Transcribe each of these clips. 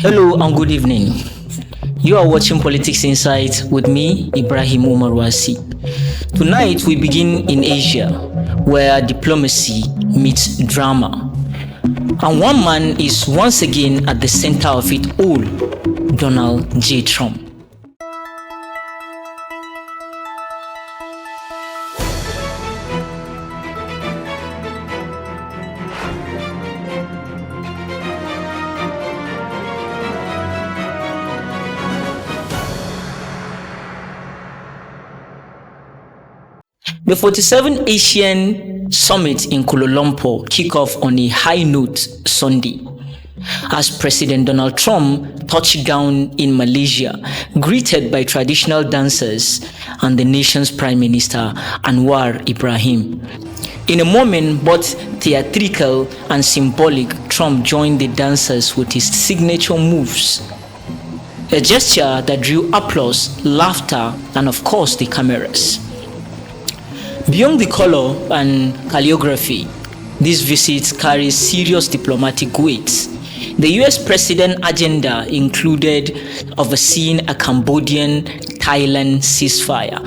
Hello and good evening. You are watching Politics Insight with me, Ibrahim Umar Wase. Tonight we begin in Asia, where diplomacy meets drama. And one man is once again at the center of it all, Donald J. Trump. The 47th Asian Summit in Kuala Lumpur kicked off on a high note Sunday, as President Donald Trump touched down in Malaysia, greeted by traditional dancers and the nation's Prime Minister Anwar Ibrahim. In a moment both theatrical and symbolic, Trump joined the dancers with his signature moves, a gesture that drew applause, laughter, and of course the cameras. Beyond the color and calligraphy, this visit carries serious diplomatic weight. The US president's agenda included overseeing a Cambodian-Thailand ceasefire,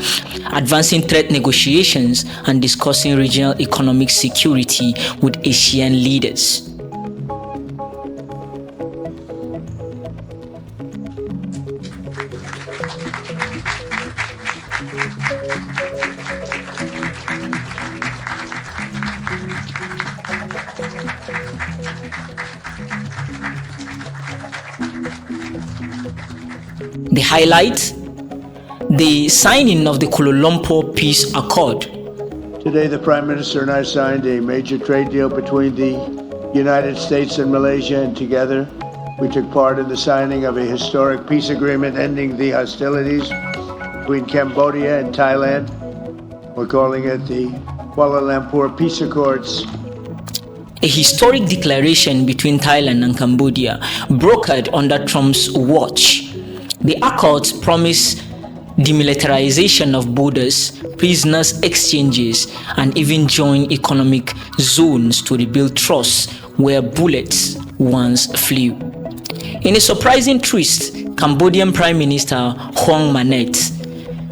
advancing trade negotiations, and discussing regional economic security with Asian leaders. The highlight, the signing of the Kuala Lumpur Peace Accord. Today, the Prime Minister and I signed a major trade deal between the United States and Malaysia, and together we took part in the signing of a historic peace agreement ending the hostilities between Cambodia and Thailand. We're calling it the Kuala Lumpur Peace Accords. A historic declaration between Thailand and Cambodia, brokered under Trump's watch. The accords promise demilitarization of borders, prisoners exchanges, and even joint economic zones to rebuild trust where bullets once flew. In a surprising twist, Cambodian Prime Minister Hun Manet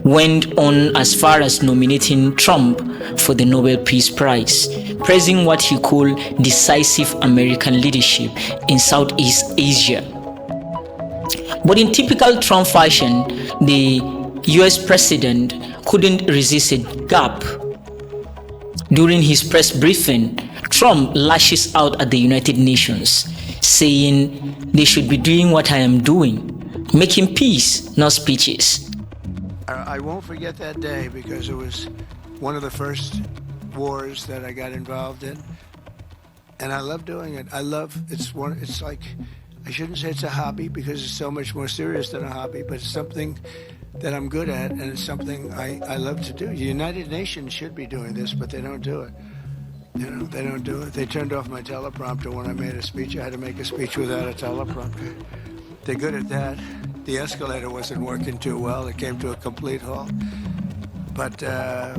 went on as far as nominating Trump for the Nobel Peace Prize, praising what he called decisive American leadership in Southeast Asia. But in typical Trump fashion, the US president couldn't resist a gap. During his press briefing, Trump lashes out at the United Nations, saying they should be doing what I am doing, making peace, not speeches. I won't forget that day because it was one of the first wars that I got involved in, and I love doing it. It's like, I shouldn't say it's a hobby because it's so much more serious than a hobby, but it's something that I'm good at, and it's something I love to do. The United Nations should be doing this, but they don't do it. You know, they don't do it. They turned off my teleprompter when I made a speech. I had to make a speech without a teleprompter. They're good at that. The escalator wasn't working too well. It came to a complete halt. But a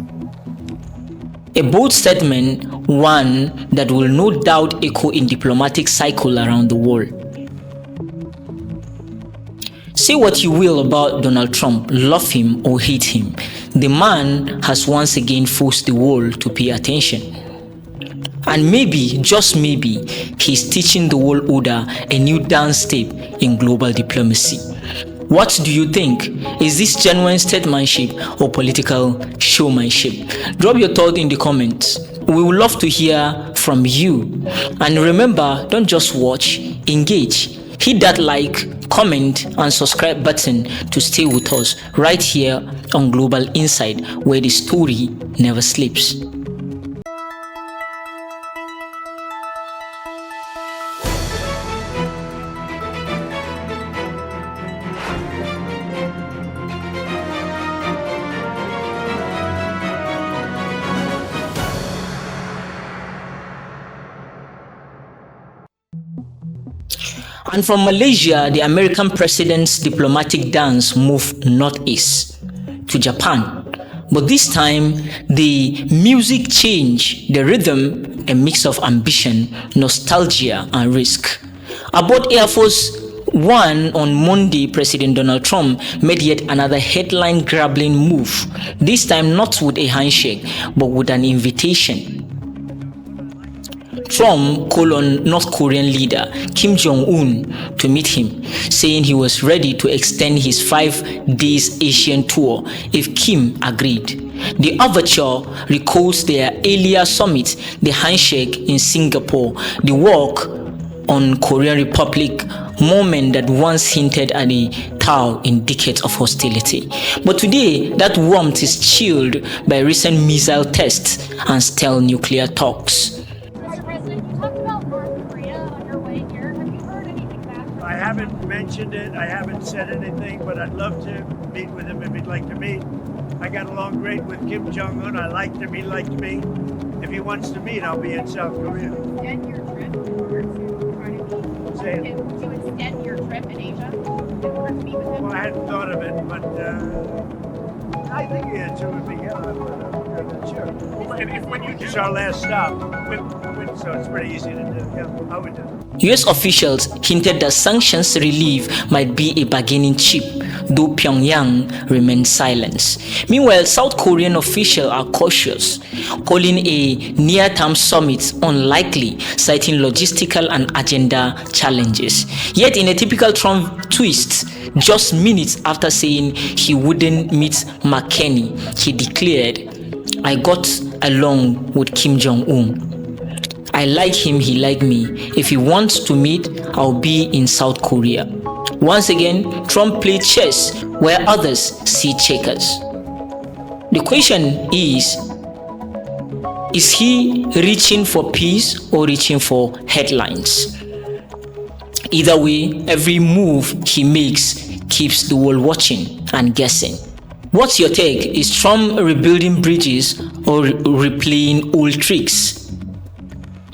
bold statement, one that will no doubt echo in diplomatic cycle around the world. Say what you will about Donald Trump, love him or hate him, the man has once again forced the world to pay attention. And maybe, just maybe, he's teaching the world order a new dance step in global diplomacy. What do you think? Is this genuine statesmanship or political showmanship? Drop your thought in the comments. We would love to hear from you. And remember, don't just watch, engage. Hit that like, comment, and subscribe button to stay with us right here on Global Insight, where the story never sleeps. And from Malaysia, the American president's diplomatic dance moved northeast to Japan. But this time, the music changed, the rhythm, a mix of ambition, nostalgia, and risk. Aboard Air Force One, on Monday, President Donald Trump made yet another headline-grabbing move, this time not with a handshake, but with an invitation. Trump called on North Korean leader Kim Jong Un to meet him, saying he was ready to extend his 5-day Asian tour if Kim agreed. The overture recalls their earlier summit, the handshake in Singapore, the walk on Korean Republic moment that once hinted at a thaw in decades of hostility. But today, that warmth is chilled by recent missile tests and stealth nuclear talks. I haven't mentioned it, I haven't said anything, but I'd love to meet with him if he'd like to meet. I got along great with Kim Jong Un, I liked him, he liked me. If he wants to meet, I'll be in South Korea. Extend your trip in order to try to meet? Say it. To extend your trip in Asia in order to meet with him? Well, I hadn't thought of it, but I think the answer would be yeah, I'm not sure. It's our last stop, so it's pretty easy to do. Yeah, I would do it. US officials hinted that sanctions relief might be a bargaining chip, though Pyongyang remained silent. Meanwhile, South Korean officials are cautious, calling a near-term summit unlikely, citing logistical and agenda challenges. Yet, in a typical Trump twist, just minutes after saying he wouldn't meet McKinney, he declared, "I got along with Kim Jong Un. I like him, he like me. If he wants to meet, I'll be in South Korea." Once again, Trump played chess where others see checkers. The question is he reaching for peace or reaching for headlines? Either way, every move he makes keeps the world watching and guessing. What's your take? Is Trump rebuilding bridges or replaying old tricks?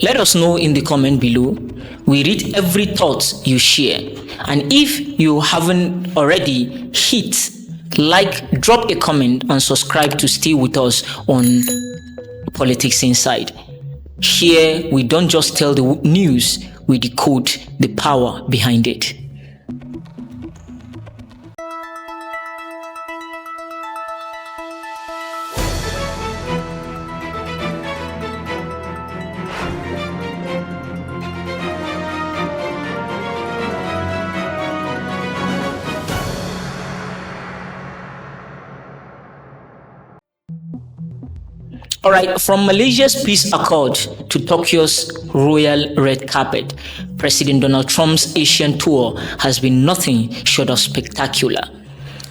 Let us know in the comment below. We read every thought you share. And if you haven't already, hit like, drop a comment, and subscribe to stay with us on Politics Inside. Here, we don't just tell the news, we decode the power behind it. Alright, from Malaysia's peace accord to Tokyo's royal red carpet, President Donald Trump's Asian tour has been nothing short of spectacular.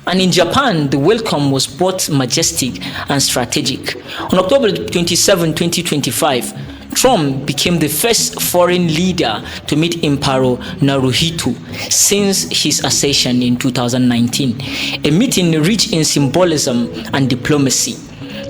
And in Japan, the welcome was both majestic and strategic. On October 27, 2025, Trump became the first foreign leader to meet Emperor Naruhito since his accession in 2019, a meeting rich in symbolism and diplomacy.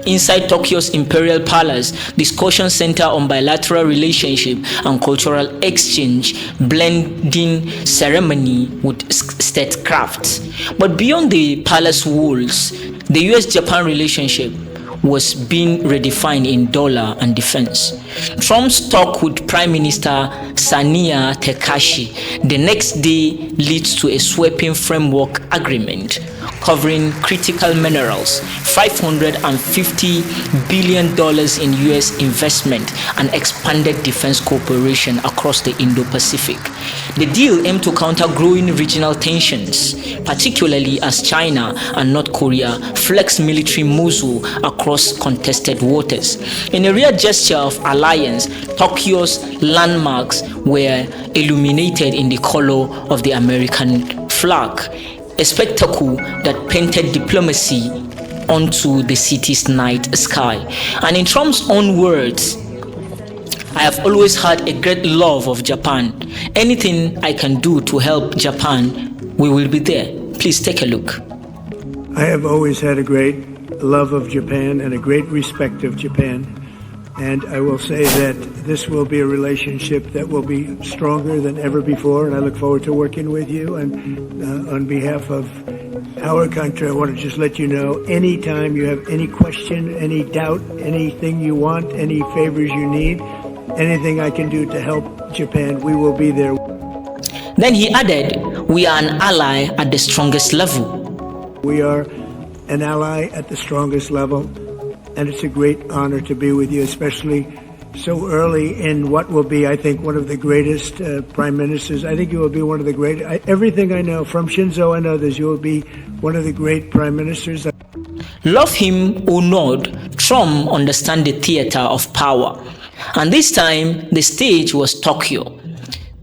Inside Tokyo's Imperial Palace, discussions center on bilateral relationship and cultural exchange, blending ceremony with statecraft. But beyond the palace walls, the US-Japan relationship was being redefined in dollar and defense. Trump's talk with Prime Minister Sania Takashi the next day leads to a sweeping framework agreement covering critical minerals, $550 billion in US investment, and expanded defense cooperation across the Indo-Pacific. The deal aimed to counter growing regional tensions, particularly as China and North Korea flex military muscle across contested waters. In a rare gesture of alliance, Tokyo's landmarks were illuminated in the color of the American flag, a spectacle that painted diplomacy onto the city's night sky. And in Trump's own words, "I have always had a great love of Japan. Anything I can do to help Japan, we will be there." Please take a look. I have always had a great love of Japan and a great respect of Japan. And I will say that this will be a relationship that will be stronger than ever before, and I look forward to working with you. And on behalf of our country, I want to just let you know, anytime you have any question, any doubt, anything you want, any favors you need, anything I can do to help Japan, we will be there. Then he added, "We are an ally at the strongest level." We are an ally at the strongest level, and it's a great honor to be with you, especially so early in what will be, I think, one of the greatest prime ministers. I think you will be one of the great, everything I know, from Shinzo and others, you will be one of the great prime ministers. Love him or not, Trump understands the theater of power. And this time, the stage was Tokyo.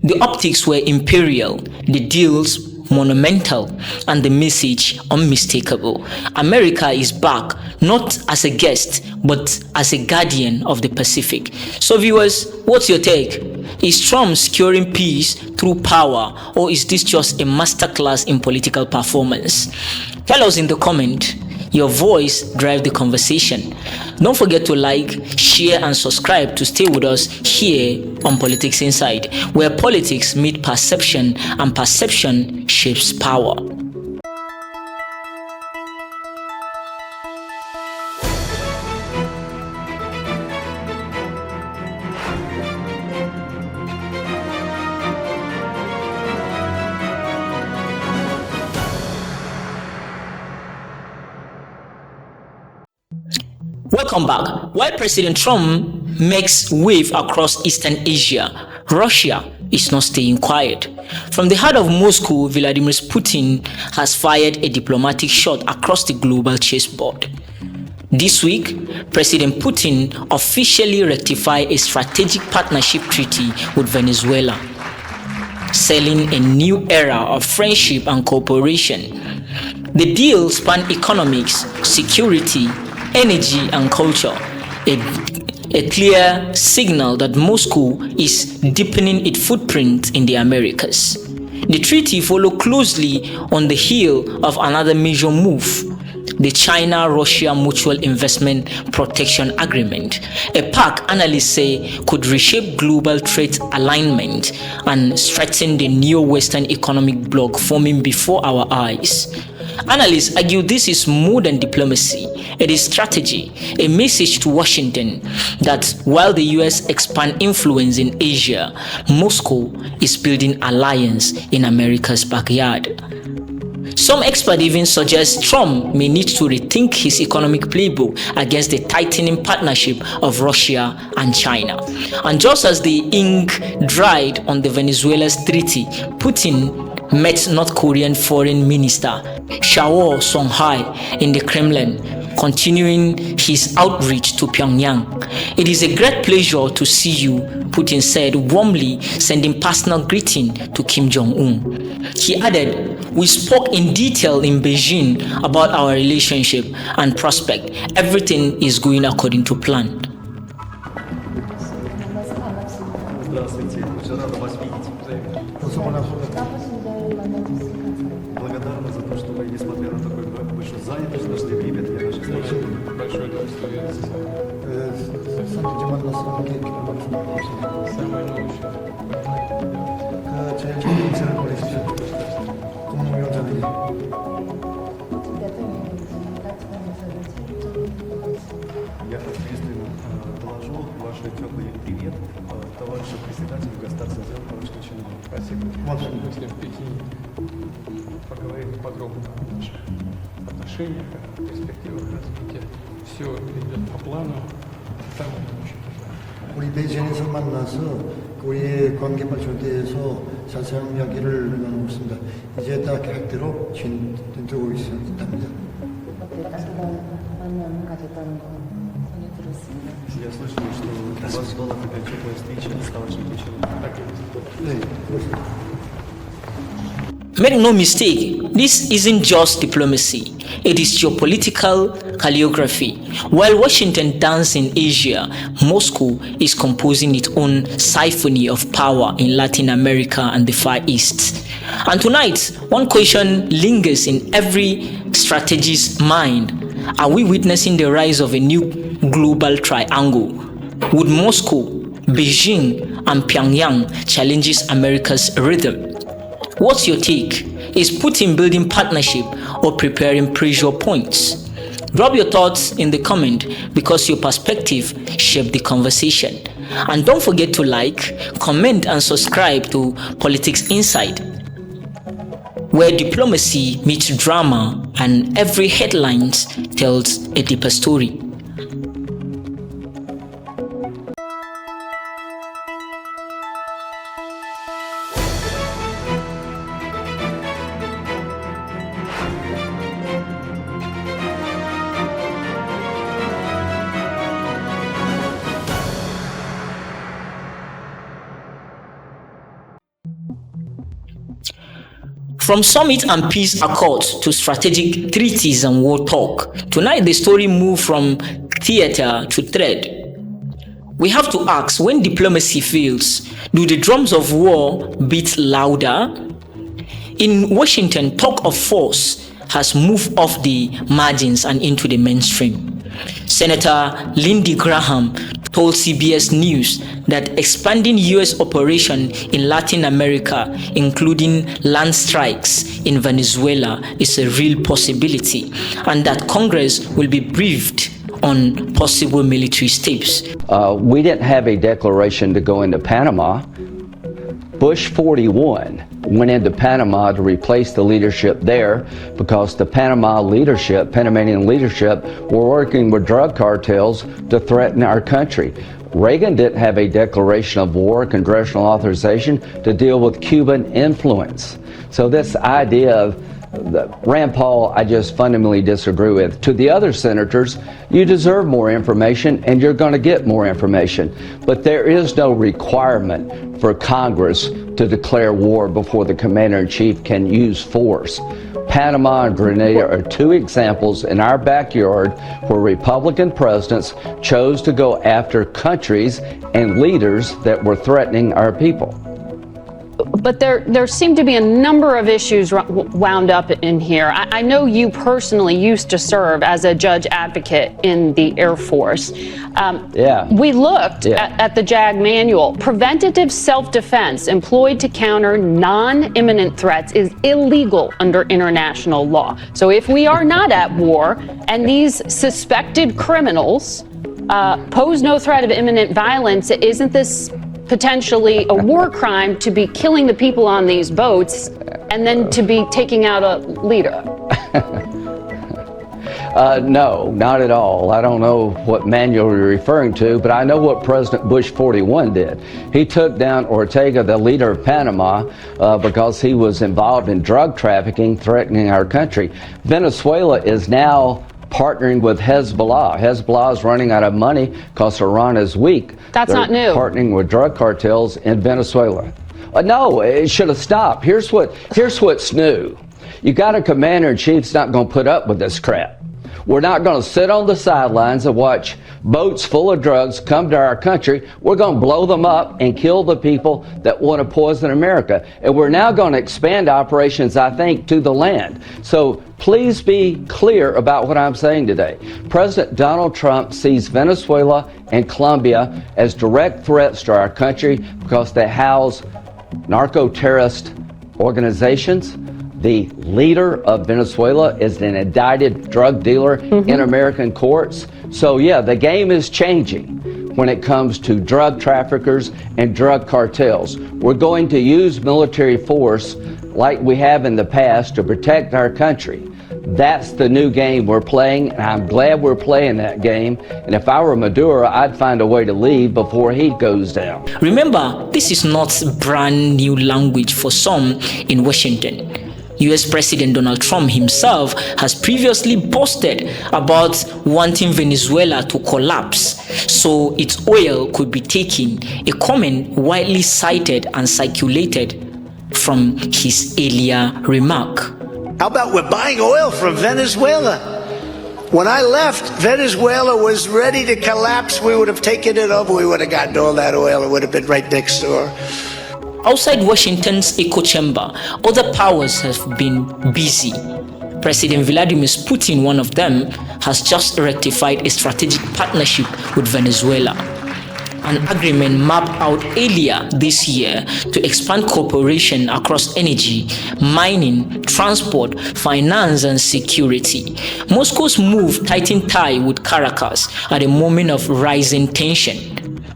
The optics were imperial, the deals monumental, and the message unmistakable. America is back, not as a guest, but as a guardian of the Pacific. So viewers, what's your take? Is Trump securing peace through power, or is this just a masterclass in political performance? Tell us in the comment. Your voice drives the conversation. Don't forget to like, share, and subscribe to stay with us here on Politics Inside, where politics meet perception and perception shapes power. Welcome back. While President Trump makes wave across Eastern Asia, Russia is not staying quiet. From the heart of Moscow, Vladimir Putin has fired a diplomatic shot across the global chessboard. This week, President Putin officially rectified a strategic partnership treaty with Venezuela, selling a new era of friendship and cooperation. The deal spanned economics, security, energy, and culture, a clear signal that Moscow is deepening its footprint in the Americas. The treaty followed closely on the heel of another major move, the China-Russia Mutual Investment Protection Agreement, a Pact analysts say could reshape global trade alignment and strengthen the new Western economic bloc forming before our eyes. Analysts argue this is more than diplomacy. It is strategy, a message to Washington that while the US expands influence in Asia, Moscow is building alliance in America's backyard. Some experts even suggest Trump may need to rethink his economic playbook against the tightening partnership of Russia and China. And just as the ink dried on the Venezuela's treaty, Putin met North Korean Foreign Minister Shao Songhai in the Kremlin, continuing his outreach to Pyongyang. "It is a great pleasure to see you," Putin said, warmly sending personal greeting to Kim Jong Un. He added, "We spoke in detail in Beijing about our relationship and prospect. Everything is going according to plan." Благодарна за то, что вы, несмотря на такую большую занятость, нашли время для нашей встречи. Большое удовольствие. Самое наилучшее. 제일 좋은 인사를 보내십시오. 국무위원장님. Я ответственно доложу ваши теплый привет товарищу председателю Государственного товарищу чиновнику. Спасибо. Если в Пекине поговорим подробно о наших отношениях, о перспективах развития. Все идет по плану. 우리 베이징에서 만나서 우리의 관계 발전에 대해서 자세한 이야기를 나누고 있습니다. 이제 다 계획대로 진행되고 있답니다. Я слышал, что у вас была такая теплая встреча с товарищем Путиным. Make no mistake, this isn't just diplomacy, it is geopolitical calligraphy. While Washington dances in Asia, Moscow is composing its own symphony of power in Latin America and the Far East. And tonight, one question lingers in every strategist's mind. Are we witnessing the rise of a new global triangle? Would Moscow, Beijing, and Pyongyang challenge America's rhythm? What's your take? Is Putin building partnership or preparing pressure points? Drop your thoughts in the comment because your perspective shaped the conversation. And don't forget to like, comment and subscribe to Politics Inside, where diplomacy meets drama and every headline tells a deeper story. From summit and peace accords to strategic treaties and war talk, tonight the story moved from theater to thread. We have to ask, when diplomacy fails, do the drums of war beat louder? In Washington, talk of force has moved off the margins and into the mainstream. Senator Lindsey Graham told CBS News that expanding U.S. operation in Latin America, including land strikes in Venezuela, is a real possibility, and that Congress will be briefed on possible military steps. We didn't have a declaration to go into Panama. Bush 41 went into Panama to replace the leadership there because the Panamanian leadership were working with drug cartels to threaten our country. Reagan didn't have a declaration of war, congressional authorization to deal with Cuban influence. So this idea of Rand Paul, I just fundamentally disagree with. To the other senators, you deserve more information and you're going to get more information. But there is no requirement for Congress to declare war before the commander-in-chief can use force. Panama and Grenada are two examples in our backyard where Republican presidents chose to go after countries and leaders that were threatening our people. But there seem to be a number of issues wound up in here. I know you personally used to serve as a judge advocate in the Air Force. We looked at the JAG manual. Preventative self-defense employed to counter non-imminent threats is illegal under international law. So if we are not at war and these suspected criminals pose no threat of imminent violence, isn't this potentially a war crime to be killing the people on these boats and then to be taking out a leader? No, not at all. I don't know what manual you're referring to, but I know what President Bush 41 did. He took down Ortega, the leader of Panama, because he was involved in drug trafficking, threatening our country. Venezuela is now partnering with Hezbollah. Hezbollah is running out of money because Iran is weak. That's not new. Partnering with drug cartels in Venezuela. No, it should have stopped. Here's what's new. You got a commander-in-chief that's not going to put up with this crap. We're not going to sit on the sidelines and watch boats full of drugs come to our country. We're going to blow them up and kill the people that want to poison America. And we're now going to expand operations, I think, to the land. So please be clear about what I'm saying today. President Donald Trump sees Venezuela and Colombia as direct threats to our country because they house narco-terrorist organizations. The leader of Venezuela is an indicted drug dealer in American courts. So yeah, the game is changing when it comes to drug traffickers and drug cartels. We're going to use military force like we have in the past to protect our country. That's the new game we're playing, and I'm glad we're playing that game. And if I were Maduro, I'd find a way to leave before he goes down. Remember, this is not brand new language for some in Washington. US President Donald Trump himself has previously boasted about wanting Venezuela to collapse so its oil could be taken, a comment widely cited and circulated from his earlier remark. How about we're buying oil from Venezuela? When I left, Venezuela was ready to collapse. We would have taken it over. We would have gotten all that oil. It would have been right next door. Outside Washington's echo chamber, other powers have been busy. President Vladimir Putin, one of them, has just rectified a strategic partnership with Venezuela. An agreement mapped out earlier this year to expand cooperation across energy, mining, transport, finance, and security. Moscow's move tightened tie with Caracas at a moment of rising tension.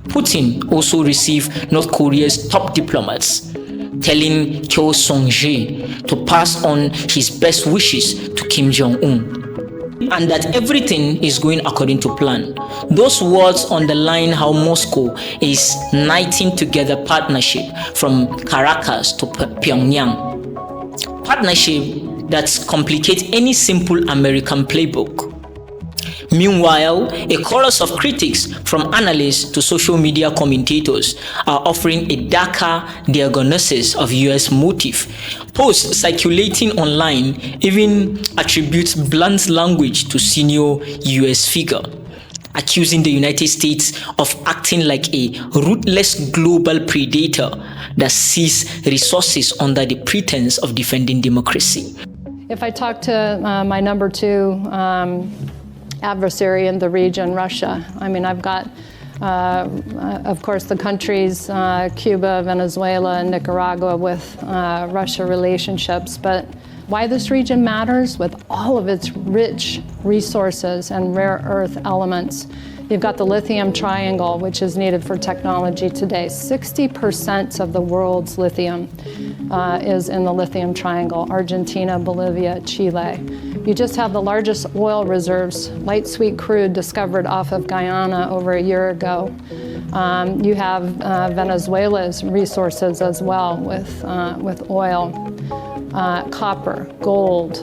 Putin also received North Korea's top diplomats, telling Kyo Song-jae to pass on his best wishes to Kim Jong Un, and that everything is going according to plan. Those words underline how Moscow is knitting together partnership from Caracas to Pyongyang. Partnership that complicates any simple American playbook. Meanwhile, a chorus of critics, from analysts to social media commentators, are offering a darker diagnosis of US motive. Posts circulating online even attribute blunt language to senior US figure, accusing the United States of acting like a ruthless global predator that seizes resources under the pretense of defending democracy. If I talk to my number two adversary in the region, Russia, I mean, I've got, of course, the countries, Cuba, Venezuela, and Nicaragua with Russia relationships, but why this region matters, with all of its rich resources and rare earth elements. You've got the lithium triangle, which is needed for technology today. 60% of the world's lithium is in the lithium triangle: Argentina, Bolivia, Chile. You just have the largest oil reserves, light sweet crude, discovered off of Guyana over a year ago. You have Venezuela's resources as well, with oil, copper, gold.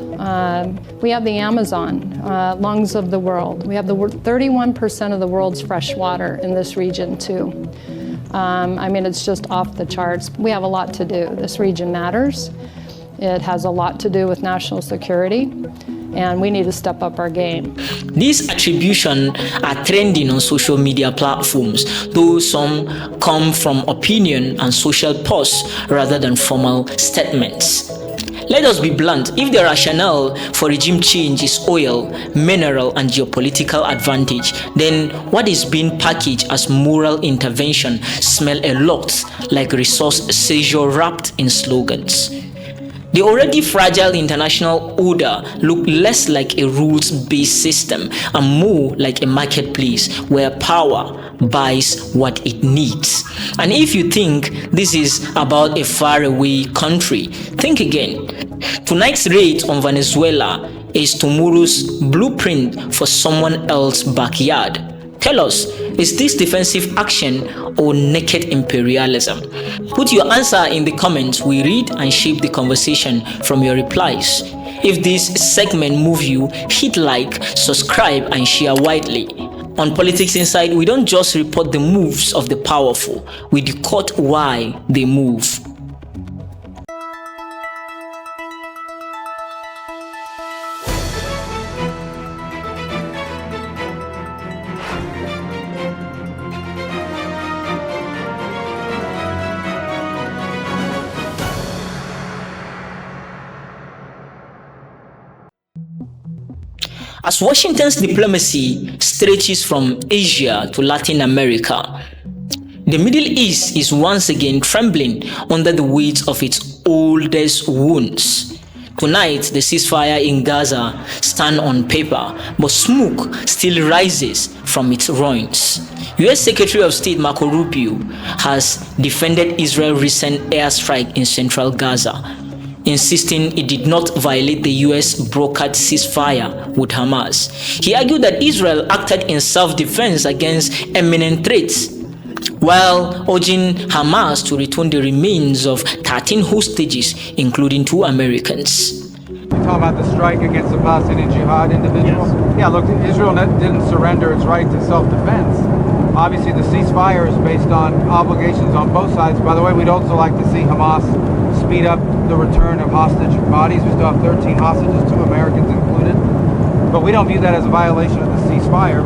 We have the Amazon, lungs of the world. We have the 31% of the world's fresh water in this region too. I mean, it's just off the charts. We have a lot to do. This region matters. It has a lot to do with national security, and we need to step up our game. These attributions are trending on social media platforms, though some come from opinion and social posts rather than formal statements. Let us be blunt. If the rationale for regime change is oil, mineral, and geopolitical advantage, then what is being packaged as moral intervention smells a lot like resource seizure wrapped in slogans. The already fragile international order looks less like a rules-based system and more like a marketplace where power buys what it needs. And if you think this is about a faraway country, think again. Tonight's raid on Venezuela is tomorrow's blueprint for someone else's backyard. Tell us, is this defensive action or naked imperialism? Put your answer in the comments. We read and shape the conversation from your replies. If this segment moves you, hit like, subscribe, and share widely. On Politics Inside, we don't just report the moves of the powerful, we decode why they move. As Washington's diplomacy stretches from Asia to Latin America, the Middle East is once again trembling under the weight of its oldest wounds. Tonight, the ceasefire in Gaza stands on paper, but smoke still rises from its ruins. US Secretary of State Marco Rubio has defended Israel's recent airstrike in central Gaza, insisting it did not violate the US brokered ceasefire with Hamas. He argued that Israel acted in self-defense against imminent threats, while urging Hamas to return the remains of 13 hostages, including 2 Americans. You're talking about the strike against the Palestinian Jihad individuals? Yes. Yeah, look, Israel didn't surrender its right to self-defense. Obviously, the ceasefire is based on obligations on both sides. By the way, we'd also like to see Hamas speed up the return of hostage bodies. We still have 13 hostages, 2 Americans included. But we don't view that as a violation of the ceasefire.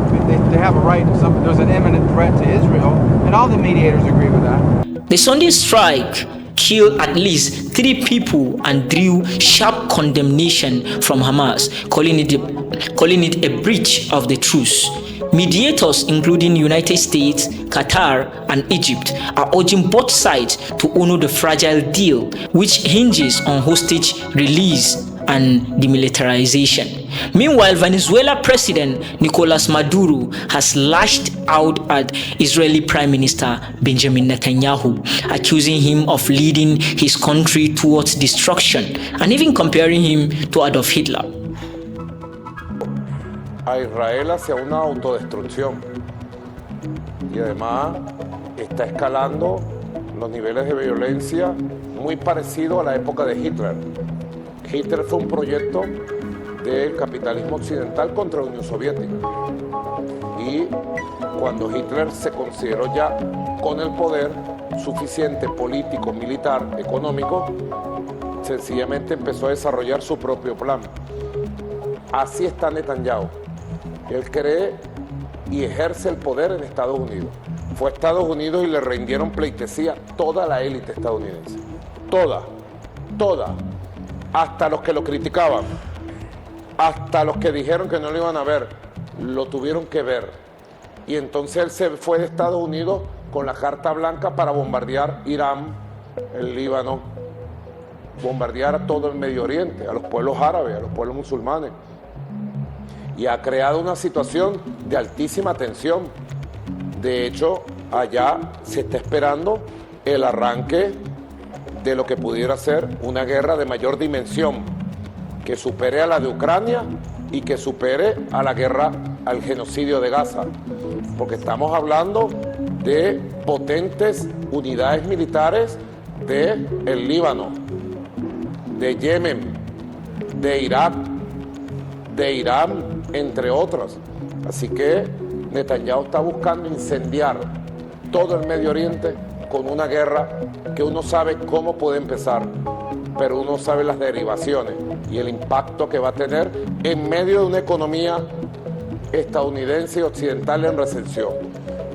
They have a right. There's an imminent threat to Israel, and all the mediators agree with that. The Sunday strike killed at least 3 people and drew sharp condemnation from Hamas, calling it a breach of the truce. Mediators, including United States, Qatar, and Egypt, are urging both sides to honor the fragile deal, which hinges on hostage release and demilitarization. Meanwhile, Venezuela President Nicolas Maduro has lashed out at Israeli Prime Minister Benjamin Netanyahu, accusing him of leading his country towards destruction and even comparing him to Adolf Hitler. A Israel hacia una autodestrucción y además está escalando los niveles de violencia muy parecido a la época de Hitler. Hitler fue un proyecto del capitalismo occidental contra la Unión Soviética. Y cuando Hitler se consideró ya con el poder suficiente político, militar, económico, sencillamente empezó a desarrollar su propio plan. Así está Netanyahu. Él cree y ejerce el poder en Estados Unidos. Fue a Estados Unidos y le rindieron pleitesía toda la élite estadounidense. Toda. Hasta los que lo criticaban, hasta los que dijeron que no lo iban a ver, lo tuvieron que ver. Y entonces él se fue de Estados Unidos con la carta blanca para bombardear Irán, el Líbano, bombardear a todo el Medio Oriente, a los pueblos árabes, a los pueblos musulmanes. Y ha creado una situación de altísima tensión. De hecho, allá se está esperando el arranque de lo que pudiera ser una guerra de mayor dimensión, que supere a la de Ucrania y que supere a la guerra, al genocidio de Gaza. Porque estamos hablando de potentes unidades militares del Líbano, de Yemen, de Irak, de Irán, entre otras. Así que Netanyahu está buscando incendiar todo el Medio Oriente con una guerra que uno sabe cómo puede empezar, pero uno sabe las derivaciones y el impacto que va a tener en medio de una economía estadounidense y occidental en recesión,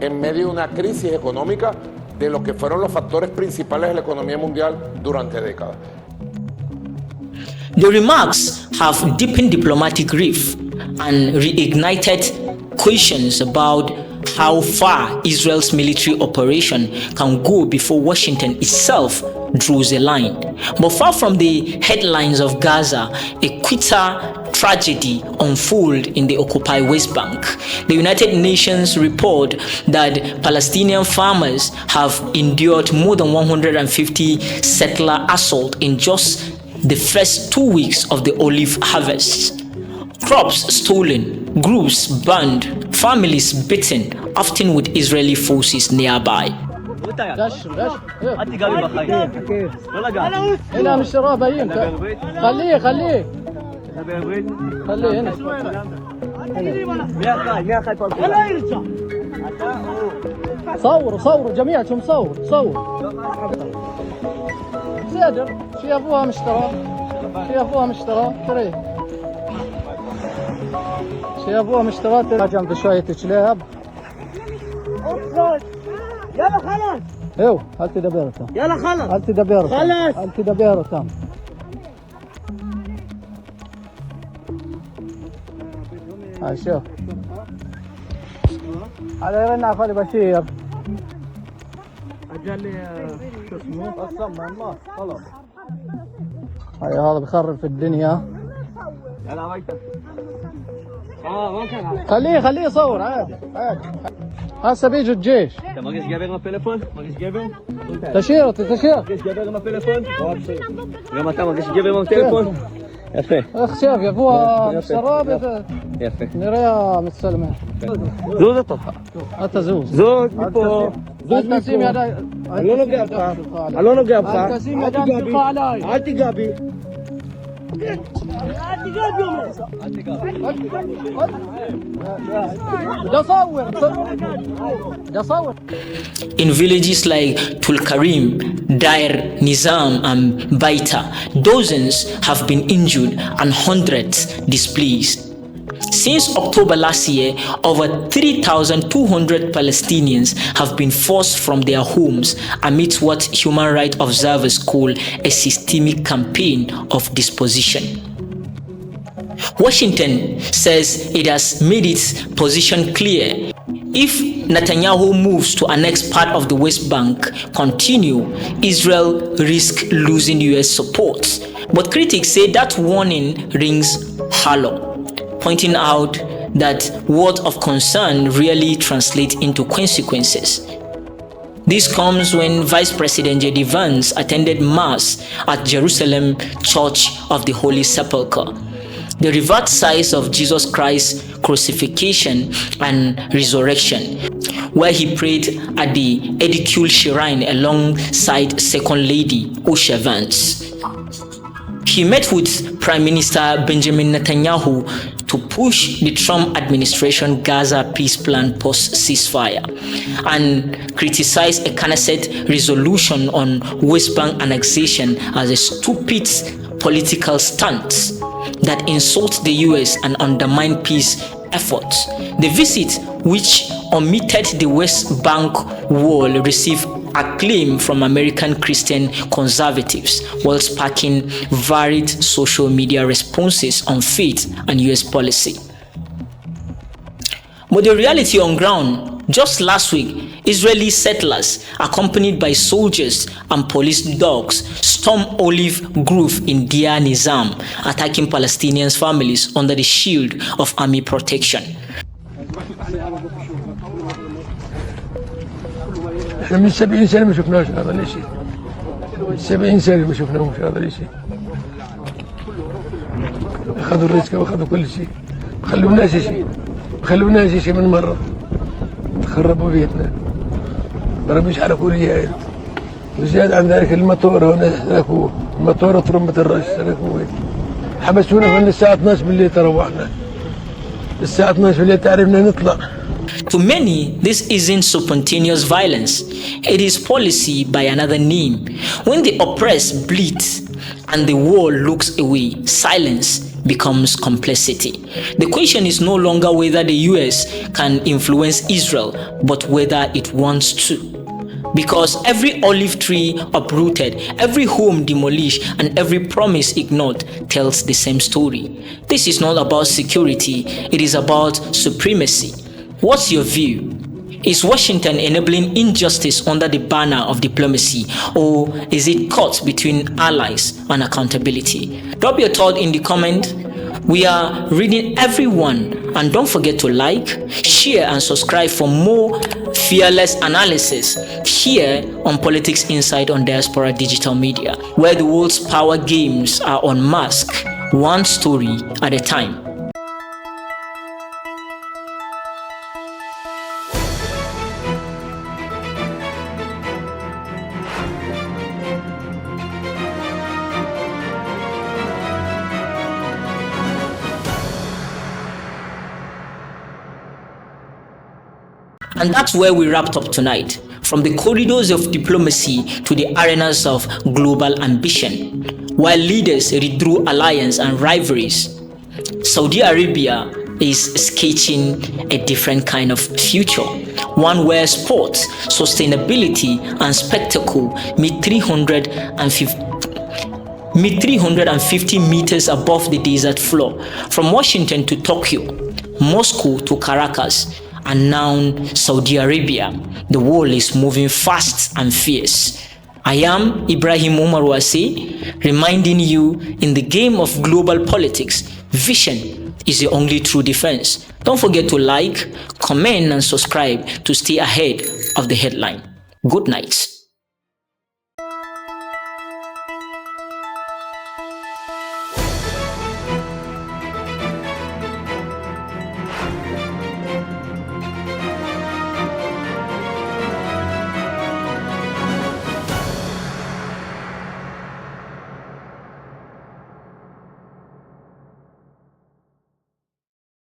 en medio de una crisis económica de lo que fueron los factores principales de la economía mundial durante décadas. The remarks have deepened diplomatic rift and reignited questions about how far Israel's military operation can go before Washington itself draws a line. But far from the headlines of Gaza, a quitter tragedy unfolds in the occupied West Bank. The United Nations report that Palestinian farmers have endured more than 150 settler assaults in just the first 2 weeks of the olive harvest. Crops stolen, groups burned, families beaten, often with Israeli forces nearby. صوروا جميعكم صور زادر شي ابوها مشترى تري شي ابوها مشترى جنب شوية كلاب يلا خلاص ايوه هلتي دبيرتها يلا خلاص هلتي دبيرتها هاي شوف على يرنا خالي بشير اجل لي شو اسمه الصمم خلاص هاي هذا بخرب في الدنيا يلا ويته ما كان خليه يصور عادي هسه بيجي الجيش انت ما قيس جابر من التليفون تشير قيس جابر من التليفون يوم انت ما قيس جابر من التليفون يفي اخ شاف يا ابوها شراب يفي نريها متسلمه زوز الطفا حتى زوز الكسيم هذا الونو جابها الكسيم هذا على In villages like Tulkarim, Dair, Nizam and Baita, dozens have been injured and hundreds displaced. Since October last year, over 3,200 Palestinians have been forced from their homes amidst what human rights observers call a systemic campaign of dispossession. Washington says it has made its position clear. If Netanyahu moves to annex part of the West Bank continue, Israel risks losing US support. But critics say that warning rings hollow, pointing out that words of concern really translate into consequences. This comes when Vice President J.D. Vance attended Mass at Jerusalem Church of the Holy Sepulchre, the revered site of Jesus Christ's crucifixion and resurrection, where he prayed at the Edicule Shrine alongside Second Lady Usha Vance. He met with Prime Minister Benjamin Netanyahu to push the Trump administration Gaza peace plan post-ceasefire and criticized a Knesset resolution on West Bank annexation as a stupid political stunt that insults the US and undermines peace efforts. The visit, which omitted the West Bank wall, received acclaim from American Christian conservatives while sparking varied social media responses on faith and US policy. But the reality on ground, just last week, Israeli settlers, accompanied by soldiers and police dogs, stormed Olive Grove in Deir Nizam, attacking Palestinian families under the shield of army protection. احنا من 70 سنة ما شفناش هذا الشيء. 70 سنة ما شفناش هذا الشيء. أخذوا الرزق وأخذوا كل شيء. ما خلوناش شيء من مرة. خربوا بيتنا. ضربوا يحرقوا رجال. وزياد عن ذلك المطور هنا سلكوه. المطور ترمبة الرش سلكوه. حبسونا من الساعة 12 بالليل تروحنا. الساعة 12 بالليل تعرفنا نطلع. To many, this isn't spontaneous violence. It is policy by another name. When the oppressed bleed and the world looks away, silence becomes complicity. The question is no longer whether the US can influence Israel, but whether it wants to. Because every olive tree uprooted, every home demolished, and every promise ignored tells the same story. This is not about security, it is about supremacy. What's your view? Is Washington enabling injustice under the banner of diplomacy, or is it caught between allies and accountability? Drop your thought in the comment. We are reading everyone, and don't forget to like, share, and subscribe for more fearless analysis here on Politics Insight on Diaspora Digital Media, where the world's power games are unmasked, one story at a time. And that's where we wrapped up tonight. From the corridors of diplomacy to the arenas of global ambition. While leaders redrew alliance and rivalries, Saudi Arabia is sketching a different kind of future. One where sports, sustainability, and spectacle meet 350 meters above the desert floor. From Washington to Tokyo, Moscow to Caracas, and now Saudi Arabia, the world is moving fast and fierce. I am Ibrahim Umar Wase, reminding you, in the game of global politics, vision is the only true defense. Don't forget to like, comment, and subscribe to stay ahead of the headline. Good night.